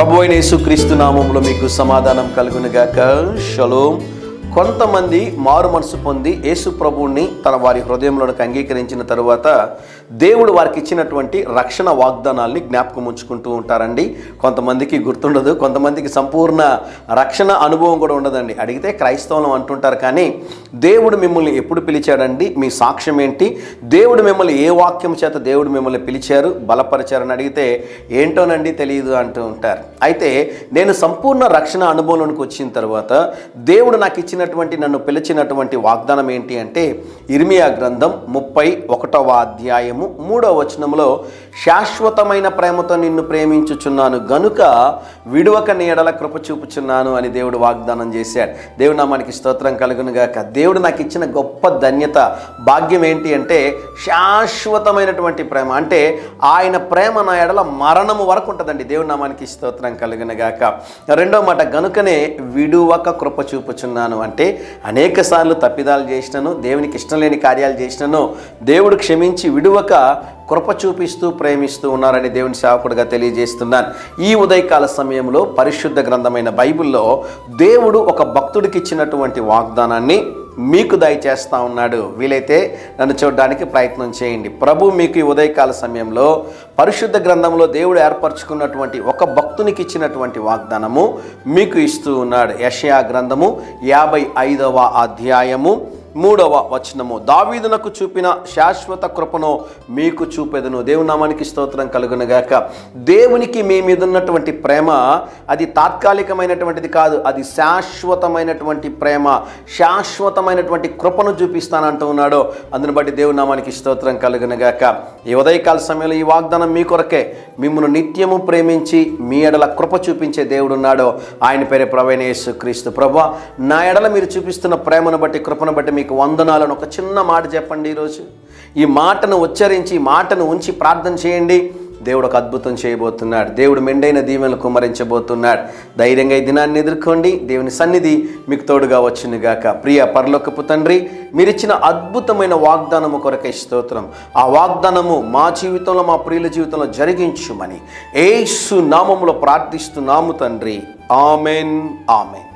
ప్రభు అయిన యేసుక్రీస్తు నామములో మీకు సమాధానం కలుగునుగాక. షలోమ్. కొంతమంది మారు మనసు పొంది యేసు ప్రభువుని తన వారి హృదయంలోకి అంగీకరించిన తరువాత దేవుడు వారికి ఇచ్చినటువంటి రక్షణ వాగ్దానాల్ని జ్ఞాపకం ఉంచుకుంటూ ఉంటారండి. కొంతమందికి గుర్తుండదు, కొంతమందికి సంపూర్ణ రక్షణ అనుభవం కూడా ఉండదండి. అడిగితే క్రైస్తవం అంటుంటారు. కానీ దేవుడు మిమ్మల్ని ఎప్పుడు పిలిచాడండి, మీ సాక్ష్యం ఏంటి, దేవుడు మిమ్మల్ని ఏ వాక్యం చేత దేవుడు మిమ్మల్ని పిలిచారు, బలపరిచారని అడిగితే ఏంటోనండి తెలియదు అంటూ ఉంటారు. అయితే నేను సంపూర్ణ రక్షణ అనుభవంలోనికి వచ్చిన తర్వాత దేవుడు నాకు ఇచ్చినటువంటి నన్ను పిలిచినటువంటి వాగ్దానం ఏంటి అంటే ఇర్మియా గ్రంథం 31వ అధ్యాయము 3వ వచనంలో శాశ్వతమైన ప్రేమతో నిన్ను ప్రేమించుచున్నాను గనుక విడువక నీ ఎడల కృప చూపుచున్నాను అని దేవుడు వాగ్దానం చేశాడు. దేవుడు నామానికి స్తోత్రం కలుగును గాక. దేవుడు నాకు ఇచ్చిన గొప్ప ధన్యత, భాగ్యం ఏంటి అంటే శాశ్వతమైనటువంటి ప్రేమ. అంటే ఆయన ప్రేమ నా ఎడల మరణము వరకు ఉంటుందండి. దేవుడు నామానికి స్తోత్రం కలుగును గాక. రెండో మాట, గనుకనే విడువక కృప చూపుచున్నాను అంటే అనేక సార్లు తప్పిదాలు చేసినాను, దేవునికి ఇష్టం లేని కార్యాలు చేసినాను, దేవుడు క్షమించి విడువక కృప చూపిస్తూ ప్రేమిస్తూ ఉన్నారని దేవుని సేవకుడిగా తెలియజేస్తున్నాను. ఈ ఉదయకాల సమయంలో పరిశుద్ధ గ్రంథమైన బైబిల్లో దేవుడు ఒక భక్తుడికి ఇచ్చినటువంటి వాగ్దానాన్ని మీకు దయచేస్తూ ఉన్నాడు. వీలైతే నన్ను చూడడానికి ప్రయత్నం చేయండి. ప్రభు మీకు ఈ ఉదయకాల సమయంలో పరిశుద్ధ గ్రంథంలో దేవుడు ఏర్పరచుకున్నటువంటి ఒక భక్తునికి ఇచ్చినటువంటి వాగ్దానము మీకు ఇస్తూ ఉన్నాడు. యెషయా గ్రంథము 55వ అధ్యాయము 3వ వచనము, దావీదునకు చూపిన శాశ్వత కృపను మీకు చూపెదను. దేవుని నామానికి స్తోత్రం కలుగునుగాక. దేవునికి మీ మీద ఉన్నటువంటి ప్రేమ అది తాత్కాలికమైనటువంటిది కాదు, అది శాశ్వతమైనటువంటి ప్రేమ, శాశ్వతమైనటువంటి కృపను చూపిస్తానంటూ ఉన్నాడు. అందుని బట్టి దేవుని నామానికి స్తోత్రం కలుగునుగాక. ఈ ఉదయకాల సమయంలో ఈ వాగ్దానం మీ కొరకే. మిమ్మల్ని నిత్యము ప్రేమించి మీ ఎడల కృప చూపించే దేవుడు ఉన్నాడు. ఆయన పేరే ప్రభువైన యేసుక్రీస్తు. ప్రభువా, నా ఎడల మీరు చూపిస్తున్న ప్రేమను బట్టి, కృపను బట్టి మీకు వందనాలను ఒక చిన్న మాట చెప్పండి. ఈరోజు ఈ మాటను ఉచ్చరించి, ఈ మాటను ఉంచి ప్రార్థన చేయండి. దేవుడు ఒక అద్భుతం చేయబోతున్నాడు. దేవుడు మెండైన దీవెనలు కుమ్మరించబోతున్నాడు. ధైర్యంగా ఈ దినాన్ని ఎదుర్కోండి. దేవుని సన్నిధి మీకు తోడుగా వచ్చునుగాక. ప్రియ పరలోకపు తండ్రి, మీరిచ్చిన అద్భుతమైన వాగ్దానము కొరకై స్తోత్రం. ఆ వాగ్దానము మా జీవితంలో, మా ప్రియుల జీవితంలో జరిగించుమని యేసు నామములో ప్రార్థిస్తున్నాము తండ్రి. Amen, amen.